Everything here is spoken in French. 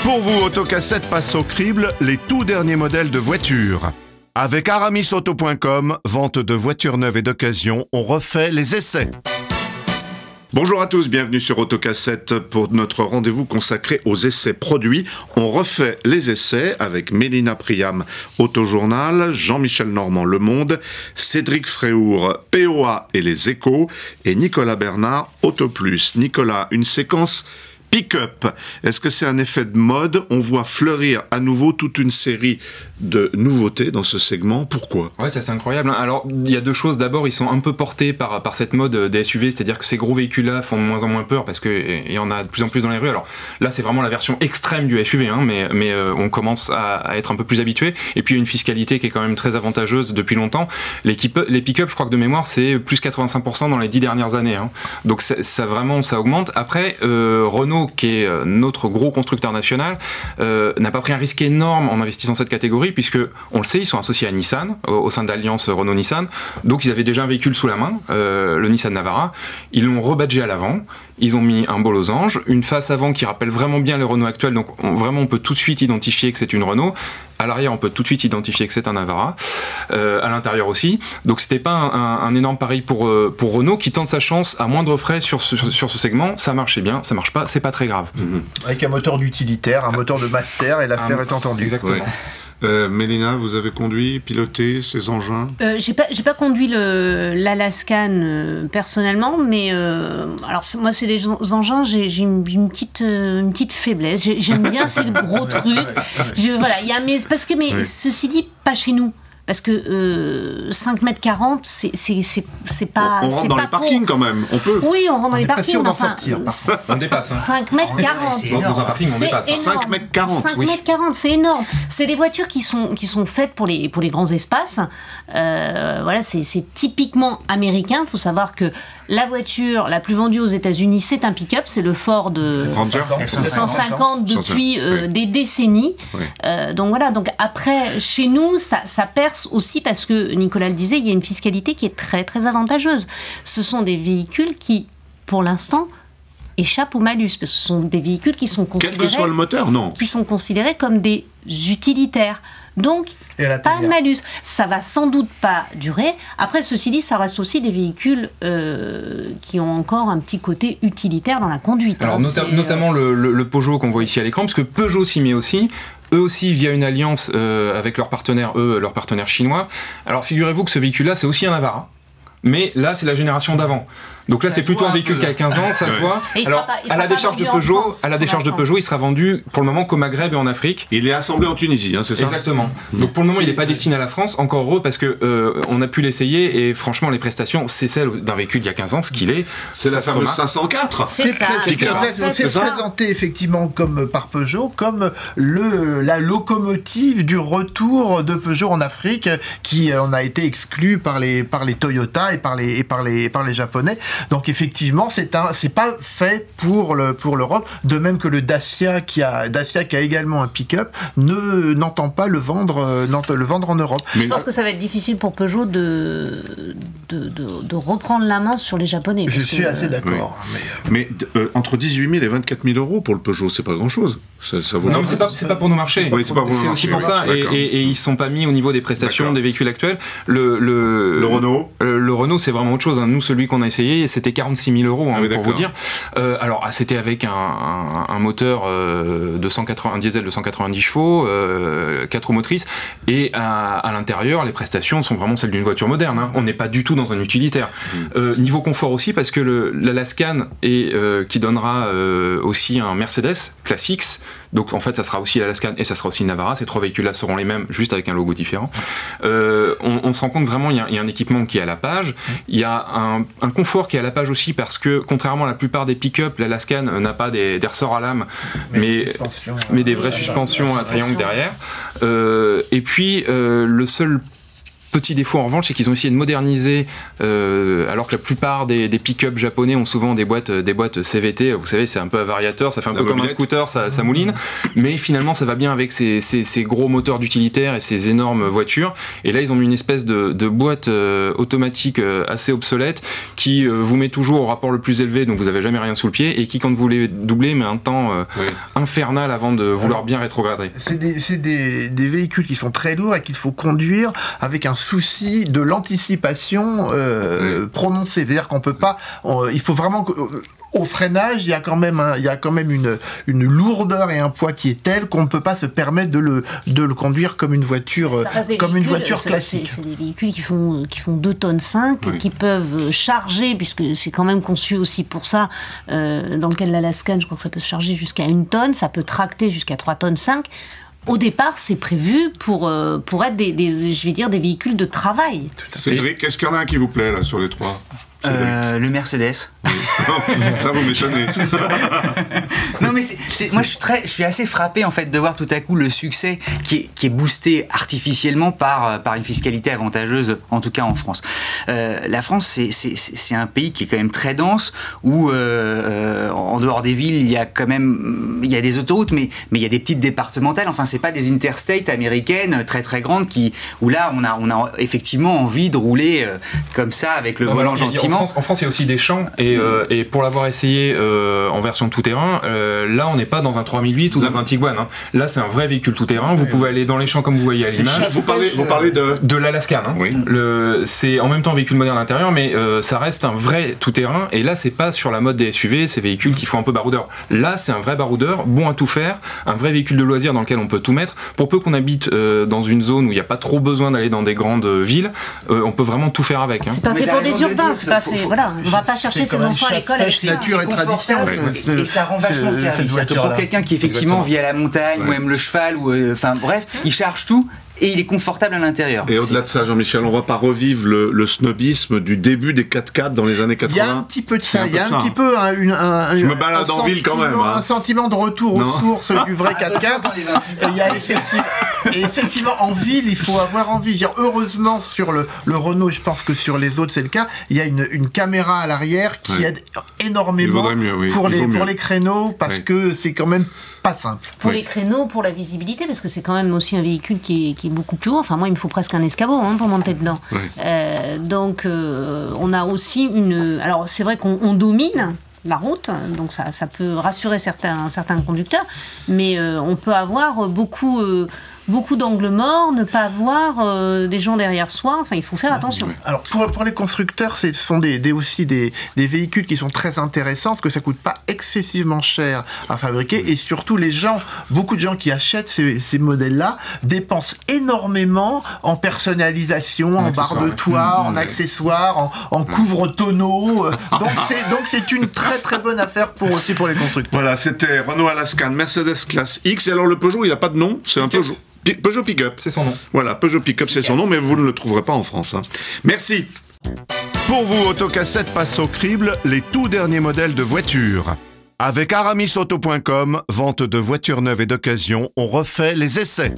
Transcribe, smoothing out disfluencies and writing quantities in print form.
Pour vous, Autocassette passe au crible les tout derniers modèles de voitures. Avec aramisauto.com, vente de voitures neuves et d'occasion, on refait les essais. Bonjour à tous, bienvenue sur Autocassette pour notre rendez-vous consacré aux essais produits. On refait les essais avec Mélina Priam, Autojournal, Jean-Michel Normand, Le Monde, Cédric Fréhour, POA et Les Échos, et Nicolas Bernard, Autoplus. Nicolas, une séquence pick-up. Est-ce que c'est un effet de mode? On voit fleurir à nouveau toute une série de nouveautés dans ce segment. Pourquoi? Ouais, ça c'est incroyable. Alors, il y a deux choses. D'abord, ils sont un peu portés par cette mode des SUV, c'est-à-dire que ces gros véhicules-là font de moins en moins peur parce qu'il y en a de plus en plus dans les rues. Alors là, c'est vraiment la version extrême du SUV, hein, mais on commence à être un peu plus habitué. Et puis, il y a une fiscalité qui est quand même très avantageuse depuis longtemps. Les pick-up, je crois que de mémoire, c'est plus 85% dans les 10 dernières années. Hein. Donc, ça vraiment, ça augmente. Après, Renault, qui est notre gros constructeur national, n'a pas pris un risque énorme en investissant dans cette catégorie, puisque, on le sait, ils sont associés à Nissan, au sein de l'alliance Renault-Nissan, donc ils avaient déjà un véhicule sous la main, le Nissan Navara, ils l'ont rebadgé à l'avant, ils ont mis un beau losange, une face avant qui rappelle vraiment bien les Renault actuels, donc on peut tout de suite identifier que c'est une Renault. À l'arrière, on peut tout de suite identifier que c'est un Navara, à l'intérieur aussi. Donc c'était pas un énorme pari pour Renault, qui tente sa chance à moindre frais sur ce segment. Ça marchait bien, ça marche pas, c'est pas très grave. Avec un moteur d'utilitaire, un moteur de master, et l'affaire est entendue. Exactement. Ouais. Mélina, vous avez conduit, piloté ces engins? J'ai pas conduit l'Alaskan personnellement, mais alors moi c'est des engins, j'ai une petite faiblesse. J'aime bien ces gros trucs. Voilà, mais ceci dit, pas chez nous. Parce que 5,40 m, c'est pas... On rentre dans les parkings quand même, on peut. Oui, on rentre dans les parkings, mais enfin... On dépasse. Hein. 5,40 m. Dans un parking, on dépasse. 5,40 m. 5,40 m, c'est énorme. C'est des voitures qui sont faites pour les grands espaces. Voilà, c'est typiquement américain. Il faut savoir que la voiture la plus vendue aux États-Unis, c'est un pick-up, c'est le Ford F-150 depuis des décennies. Oui. Donc voilà, donc après, chez nous, ça perce aussi parce que, Nicolas le disait, il y a une fiscalité qui est très très avantageuse. Ce sont des véhicules qui, pour l'instant, échappent au malus, parce que ce sont des véhicules qui sont considérés... Quel que soit le moteur, non. Qui sont considérés comme des utilitaires. Donc, pas de malus. Ça va sans doute pas durer. Après, ceci dit, ça reste aussi des véhicules qui ont encore un petit côté utilitaire dans la conduite. Alors, notamment le Peugeot qu'on voit ici à l'écran, parce que Peugeot s'y met aussi. Eux aussi, via une alliance avec leurs partenaires chinois. Alors, figurez-vous que ce véhicule-là, c'est aussi un Navara. Mais là, c'est la génération d'avant. Donc là, c'est plutôt un véhicule qui a 15 ans, ça se voit. Alors, à la décharge de Peugeot, il sera vendu pour le moment qu'au Maghreb et en Afrique. Il est assemblé en Tunisie, hein, c'est ça? Exactement. Donc pour le moment, il n'est pas destiné à la France. Encore heureux, parce que on a pu l'essayer et franchement, les prestations, c'est celle d'un véhicule d'il y a 15 ans, ce qu'il est. C'est la fameuse 504. C'est présenté effectivement comme par Peugeot, comme la locomotive du retour de Peugeot en Afrique, qui en a été exclu par les Toyota et par les Japonais. Donc effectivement, c'est pas fait pour l'Europe, de même que le Dacia qui a également un pick-up n'entend pas le vendre en Europe. Je pense que ça va être difficile pour Peugeot de reprendre la main sur les Japonais. Je suis assez d'accord. Oui. Mais entre 18 000 et 24 000 euros pour le Peugeot, c'est pas grand-chose. Ça vaut non, mais c'est pas pour nos marchés. Oui, c'est aussi pour ça. Et ils ne sont pas mis au niveau des prestations des véhicules actuels. Le Renault. Le Renault, c'est vraiment autre chose. Hein. Nous, celui qu'on a essayé, c'était 46 000 euros, hein, pour vous dire. Alors, c'était avec un moteur un diesel de 190 chevaux, 4 roues motrices, et à l'intérieur, les prestations sont vraiment celles d'une voiture moderne. Hein. On n'est pas du tout dans un utilitaire. Niveau confort aussi, parce que l'Alaskan, qui donnera aussi un Mercedes Classics. Donc en fait, ça sera aussi l'Alaskan et ça sera aussi le Navara. Ces trois véhicules-là seront les mêmes, juste avec un logo différent. On se rend compte vraiment, il y a un équipement qui est à la page. Il y a un confort qui est à la page aussi, parce que contrairement à la plupart des pick-up, l'Alaskan n'a pas des ressorts à lame, mais des vraies suspensions à triangle derrière. Et puis le seul petit défaut en revanche, c'est qu'ils ont essayé de moderniser, alors que la plupart des pick-up japonais ont souvent des boîtes CVT, vous savez, c'est un peu un variateur, ça fait un peu comme un scooter, ça mouline, mais finalement ça va bien avec ces gros moteurs d'utilitaire et ces énormes voitures. Et là ils ont mis une espèce de boîte automatique assez obsolète qui vous met toujours au rapport le plus élevé, donc vous avez jamais rien sous le pied, et qui quand vous voulez doubler met un temps infernal avant de vouloir bien rétrograder. C'est des véhicules qui sont très lourds et qu'il faut conduire avec un souci de l'anticipation prononcée. C'est-à-dire qu'on peut pas, il faut vraiment au freinage, il y a quand même une lourdeur et un poids qui est tel qu'on ne peut pas se permettre de le conduire comme une voiture classique. C'est des véhicules qui font 2,5 tonnes, qui peuvent charger, puisque c'est quand même conçu aussi pour ça. Dans le cas de l'Alaskan, je crois que ça peut se charger jusqu'à 1 tonne, ça peut tracter jusqu'à 3,5 tonnes. Au départ, c'est prévu pour être des véhicules de travail. Cédric, est-ce qu'il y en a un qui vous plaît là sur les trois? Le Mercedes. Oui. Ça vous m'étonnez. Non mais moi je suis assez frappé en fait de voir tout à coup le succès qui est boosté artificiellement par une fiscalité avantageuse, en tout cas en France. La France c'est un pays qui est quand même très dense, où en dehors des villes il y a des autoroutes, mais il y a des petites départementales. Enfin c'est pas des interstates américaines très très grandes où là on a effectivement envie de rouler comme ça avec le volant gentiment. En France, il y a aussi des champs, et pour l'avoir essayé en version tout-terrain, là, on n'est pas dans un 3008 ou dans un Tiguan. Hein. Là, c'est un vrai véhicule tout-terrain. Vous pouvez aller dans les champs comme vous voyez à l'image. Vous parlez de l'Alaskan. Hein. Oui. C'est en même temps véhicule moderne à l'intérieur, mais ça reste un vrai tout-terrain. Et là, c'est pas sur la mode des SUV, ces véhicules qui font un peu baroudeur. Là, c'est un vrai baroudeur, bon à tout faire, un vrai véhicule de loisir dans lequel on peut tout mettre. Pour peu qu'on habite dans une zone où il n'y a pas trop besoin d'aller dans des grandes villes, on peut vraiment tout faire avec. Hein. C'est pas fait pour des urbains, c'est pas fait. Voilà, on va pas chercher ses enfants à l'école avec ça. Nature et tradition. Et ça rend vachement service. Pour quelqu'un qui effectivement vit à la montagne ou aime le cheval, ou enfin bref, il charge tout. Et il est confortable à l'intérieur. Et au-delà de ça, Jean-Michel, on va pas revivre le snobisme du début des 4x4 dans les années 80. Il y a un petit peu de ça. Il y a un petit peu je me balade en ville quand même. Un sentiment de retour aux sources du vrai 4x4. Et il y a effectivement en ville, il faut avoir envie. Heureusement sur le Renault, je pense que sur les autres c'est le cas. Il y a une caméra à l'arrière qui aide énormément pour les créneaux, parce que c'est quand même pas simple. Pour les créneaux, pour la visibilité, parce que c'est quand même aussi un véhicule qui est beaucoup plus haut. Enfin, moi, il me faut presque un escabeau pour monter dedans. Donc, on a aussi Alors, c'est vrai qu'on domine la route, donc ça peut rassurer certains conducteurs, mais on peut avoir beaucoup d'angles morts, ne pas avoir des gens derrière soi. Enfin, il faut faire attention. Alors, pour les constructeurs, ce sont aussi des véhicules qui sont très intéressants, parce que ça coûte pas excessivement cher à fabriquer, et surtout beaucoup de gens qui achètent ces modèles-là dépensent énormément en personnalisation, en barre de toit, en accessoires, en couvre-tonneaux. Donc c'est une très très bonne affaire pour les constructeurs. Voilà, c'était Renault Alaskan, Mercedes Classe X. Et alors le Peugeot, il n'a pas de nom, c'est un Peugeot. Peugeot Pick-up, c'est son nom. Voilà, Peugeot Pick-up, c'est son nom, mais vous ne le trouverez pas en France. Hein. Merci. Pour vous, Autocassette passe au crible les tout derniers modèles de voitures. Avec aramisauto.com, vente de voitures neuves et d'occasion, on refait les essais.